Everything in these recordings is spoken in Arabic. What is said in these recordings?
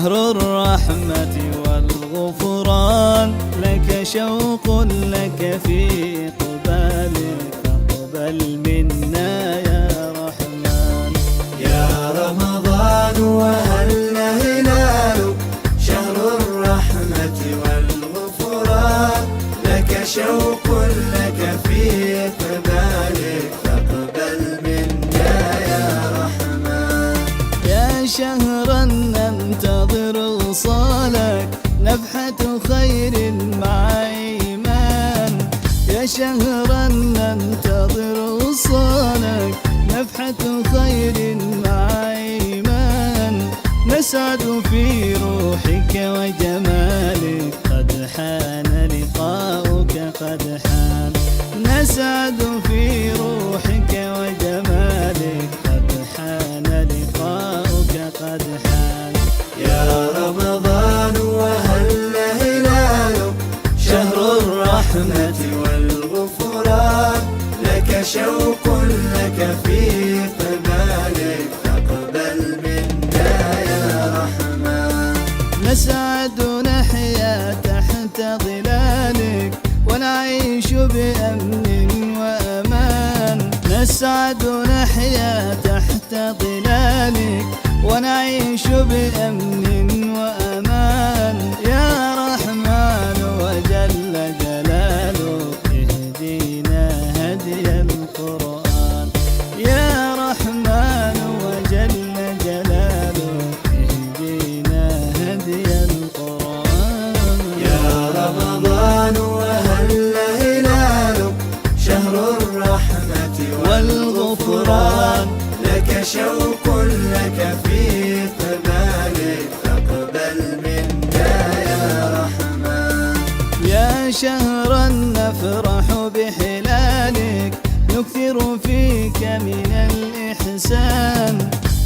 شهر الرحمة والغفران، لك شوق لك في قبالك، فاقبل منا يا رحمن. يا رمضان وهل هلالك، شهر الرحمة والغفران، لك شوق لك في قبالك، فاقبل منا يا رحمن. يا شهرا ننتظر وصالك، نفحة خير مع إيمان. يا شهرا ننتظر وصالك، نفحة خير مع إيمان. نسعد في روحك وجمالك، قد حان لقاؤك قد حان. نسعد في روحك وجمالك، قد حان لقاؤك قد حان. يا رمضان وهل هلالك، شهر الرحمة والغفران، لك شوق لك في قبالك، فاقبل منا يا رحمن. نسعد نحيا تحت ظلالك، ونعيش بأمن وأمان. نسعد نحيا تحت ظلالك، ونعيش بأمن وأمان. يا رحمن وجل جلالك، اهدينا هدي القرآن. يا رحمن وجل جلالك، اهدينا هدي القرآن. يا رمضان وهل هلالك، شهر الرحمة والغفران، لك شوق لك في قبالك، فاقبل منا يا رحمن. يا شهرا نفرح بحلالك، نكثر فيك من الإحسان.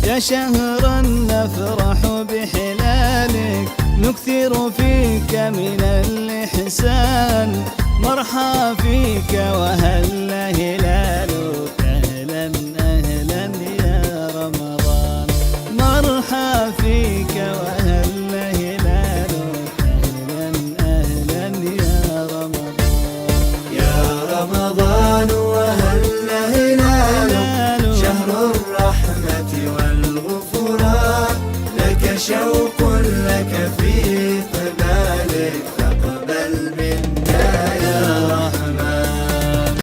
يا شهرا نفرح بحلالك، نكثر فيك من الإحسان. مرحى فيك وهل هلالك، أهلا أهلا يا رمضان. مرحى فيك وهل هلالك، أهلا أهلا يا رمضان. يا رمضان وهل هلالك، شهر الرحمة والغفران، لك شوق